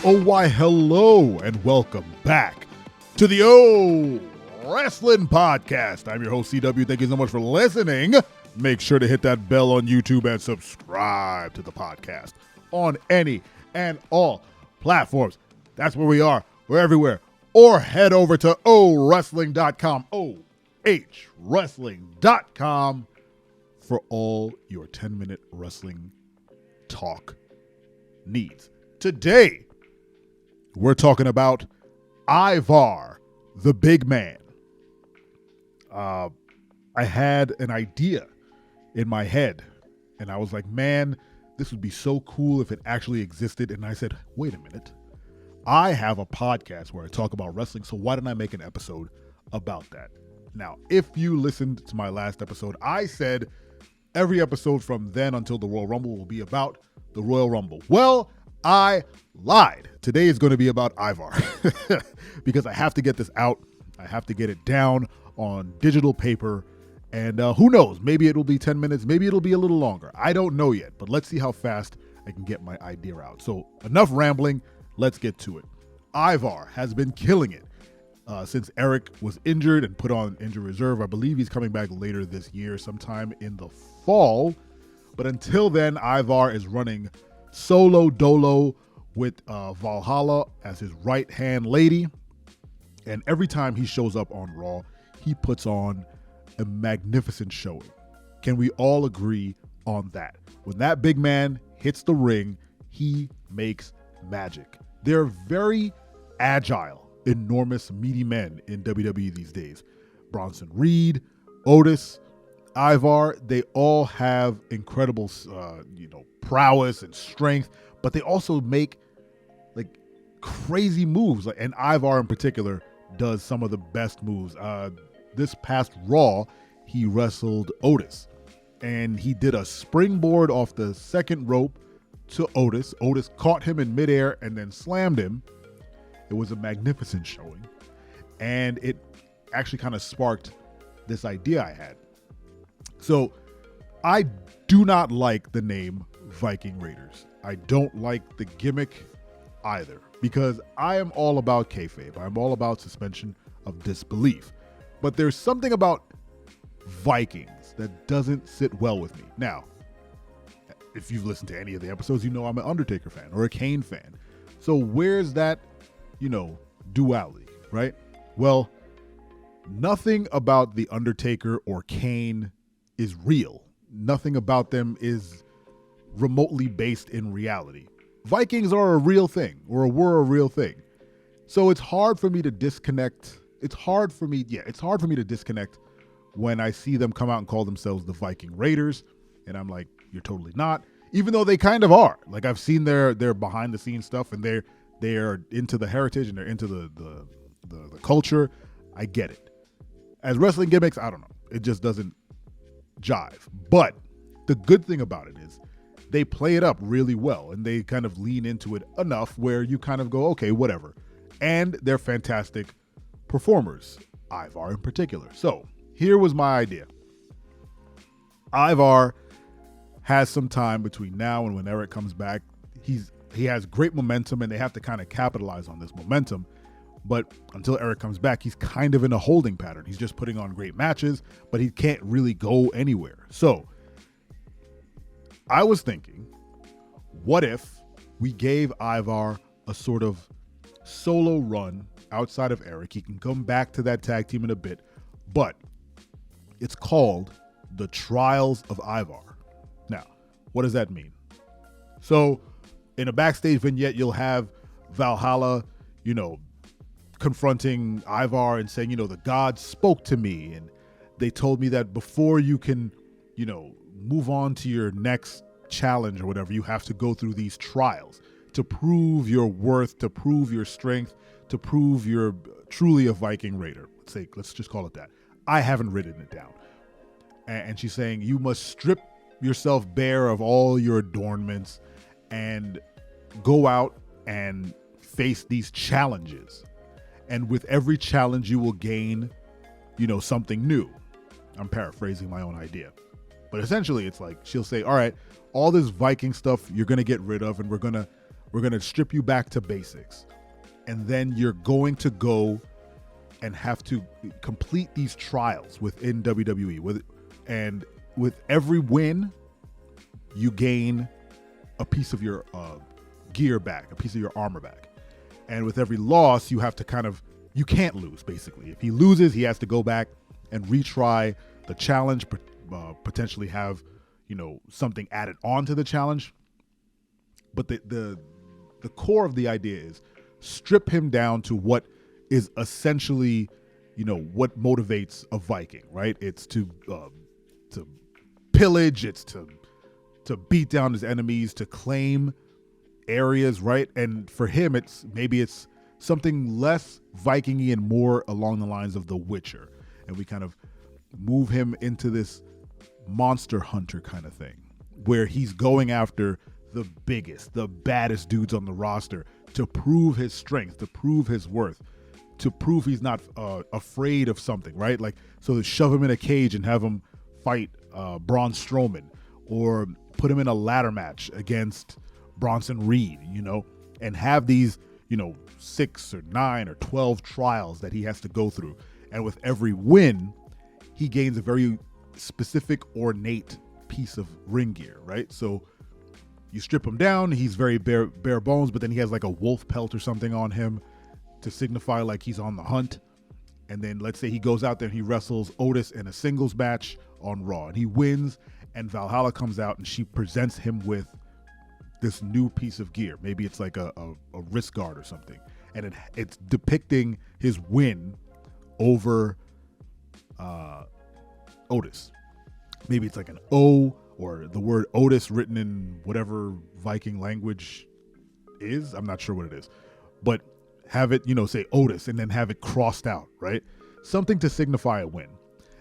Oh, why, hello, and welcome back to the O Wrestling Podcast. I'm your host, CW. Thank you so much for listening. Make sure to hit that bell on YouTube and subscribe to the podcast on any and all platforms. That's where we are. We're everywhere. Or head over to owrestling.com, ohwrestling.com for all your 10-minute wrestling talk needs. Today, we're talking about Ivar, the big man. I had an idea in my head, and I was like, man, this would be so cool if it actually existed. And I said, wait a minute. I have a podcast where I talk about wrestling, so why don't I make an episode about that? Now, if you listened to my last episode, I said every episode from then until the Royal Rumble will be about the Royal Rumble. Well, I lied. Today is going to be about Ivar because I have to get this out. I have to get it down on digital paper. And who knows? Maybe it'll be 10 minutes. Maybe it'll be a little longer. I don't know yet, but let's see how fast I can get my idea out. So enough rambling. Let's get to it. Ivar has been killing it since Eric was injured and put on injured reserve. I believe he's coming back later this year, sometime in the fall. But until then, Ivar is running solo dolo with Valhalla as his right-hand lady. And every time he shows up on Raw, he puts on a magnificent showing. Can we all agree on that? When that big man hits the ring, he makes magic. They're very agile, enormous, meaty men in WWE these days. Bronson Reed, Otis, Ivar, they all have incredible, prowess and strength, but they also make like crazy moves. And Ivar in particular does some of the best moves. This past Raw, he wrestled Otis, and he did a springboard off the second rope to Otis. Otis caught him in midair and then slammed him. It was a magnificent showing, and it actually kind of sparked this idea I had. So I do not like the name Viking Raiders. I don't like the gimmick either, because I am all about kayfabe. I'm all about suspension of disbelief. But there's something about Vikings that doesn't sit well with me. Now, if you've listened to any of the episodes, you know I'm an Undertaker fan or a Kane fan. So where's that, duality, right? Well, nothing about the Undertaker or Kane is real. Nothing about them is remotely based in reality. Vikings are a real thing, or were a real thing. So it's hard for me to disconnect. It's hard for me to disconnect when I see them come out and call themselves the Viking Raiders. And I'm like, you're totally not. Even though they kind of are. Like, I've seen their behind the scenes stuff, and they're into the heritage and they're into the culture. I get it. As wrestling gimmicks, I don't know. It just doesn't jive. But the good thing about it is they play it up really well, and they kind of lean into it enough where you kind of go, okay, whatever. And they're fantastic performers, Ivar in particular. So here was my idea. Ivar has some time between now and when Eric comes back. He has great momentum, and they have to kind of capitalize on this momentum. But until Eric comes back, he's kind of in a holding pattern. He's just putting on great matches, but he can't really go anywhere. So I was thinking, what if we gave Ivar a sort of solo run outside of Eric? He can come back to that tag team in a bit, but it's called The Trials of Ivar. Now, what does that mean? So in a backstage vignette, you'll have Valhalla, confronting Ivar and saying, the gods spoke to me, and they told me that before you can, move on to your next challenge or whatever, you have to go through these trials to prove your worth, to prove your strength, to prove you're truly a Viking Raider. Let's just call it that. I haven't written it down. And she's saying you must strip yourself bare of all your adornments and go out and face these challenges. And with every challenge, you will gain, something new. I'm paraphrasing my own idea. But essentially, it's like she'll say, all right, all this Viking stuff you're going to get rid of, and we're going We're going to strip you back to basics. And then you're going to go and have to complete these trials within WWE. And with every win, you gain a piece of your gear back, a piece of your armor back. And with every loss, you have to you can't lose, basically. If he loses, he has to go back and retry the challenge, potentially have, something added on to the challenge. But the core of the idea is strip him down to what is essentially, what motivates a Viking, right? It's to pillage, it's to beat down his enemies, to claim areas, right? And for him, it's something less Viking-y and more along the lines of The Witcher. And we kind of move him into this monster hunter kind of thing, where he's going after the biggest, the baddest dudes on the roster to prove his strength, to prove his worth, to prove he's not afraid of something, right? Like, so shove him in a cage and have him fight Braun Strowman, or put him in a ladder match against Bronson Reed, and have these, 6 or 9 or 12 trials that he has to go through. And with every win, he gains a very specific, ornate piece of ring gear, right? So you strip him down, he's very bare bones, but then he has like a wolf pelt or something on him to signify like he's on the hunt. And then let's say he goes out there and he wrestles Otis in a singles match on Raw, and he wins, and Valhalla comes out and she presents him with this new piece of gear. Maybe it's like a wrist guard or something. And it's depicting his win over Otis. Maybe it's like an O or the word Otis written in whatever Viking language is. I'm not sure what it is. But have it, say Otis, and then have it crossed out, right? Something to signify a win.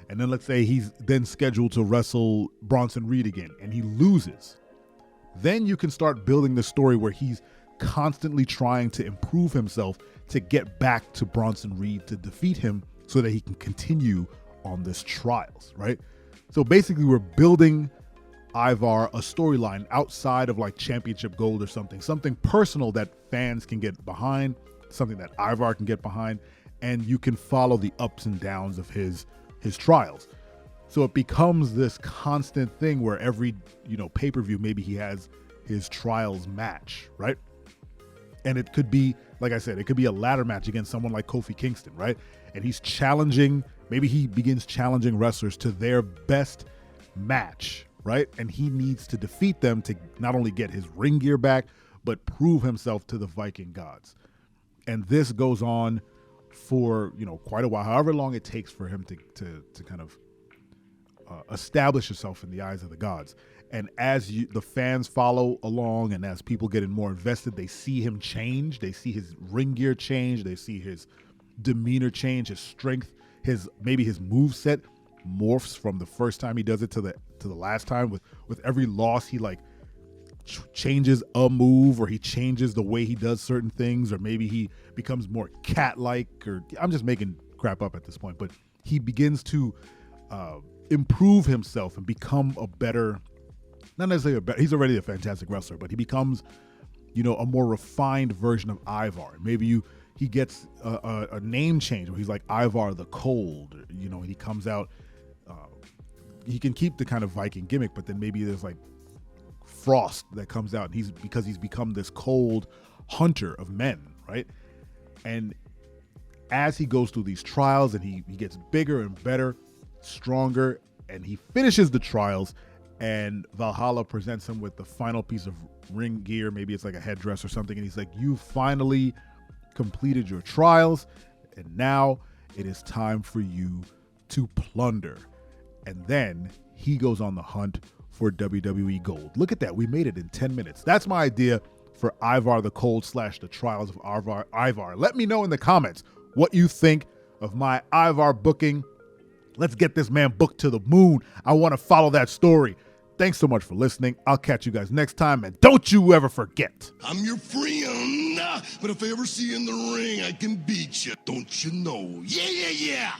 And then let's say he's then scheduled to wrestle Bronson Reed again, and he loses. Then you can start building the story where he's constantly trying to improve himself to get back to Bronson Reed, to defeat him so that he can continue on this trials, right? So basically we're building Ivar a storyline outside of like Championship Gold or something personal that fans can get behind, something that Ivar can get behind, and you can follow the ups and downs of his trials. So it becomes this constant thing where every, pay-per-view, maybe he has his trials match, right? And it could be, like I said, it could be a ladder match against someone like Kofi Kingston, right? And he's challenging, maybe he begins challenging wrestlers to their best match, right? And he needs to defeat them to not only get his ring gear back, but prove himself to the Viking gods. And this goes on for, quite a while, however long it takes for him to kind of establish himself in the eyes of the gods. And as the fans follow along, and as people get more invested, they see him change. They see his ring gear change. They see his demeanor change, his strength, maybe his moveset morphs from the first time he does it to the last time. With every loss, he like changes a move, or he changes the way he does certain things, or maybe he becomes more cat-like, or I'm just making crap up at this point, but he begins to improve himself and become a better, not necessarily he's already a fantastic wrestler, but he becomes, a more refined version of Ivar. Maybe he gets a name change where he's like Ivar the Cold, and he comes out, he can keep the kind of Viking gimmick, but then maybe there's like Frost that comes out, and because he's become this cold hunter of men, right? And as he goes through these trials and he gets bigger and better, stronger, and he finishes the trials, and Valhalla presents him with the final piece of ring gear. Maybe it's like a headdress or something, and he's like, you finally completed your trials, and now it is time for you to plunder. And then he goes on the hunt for WWE Gold. Look at that. We made it in 10 minutes. That's my idea for Ivar the Cold / the Trials of Ivar. Let me know in the comments what you think of my Ivar booking. Let's get this man booked to the moon. I want to follow that story. Thanks so much for listening. I'll catch you guys next time, and don't you ever forget. I'm your friend, but if I ever see you in the ring, I can beat you. Don't you know? Yeah.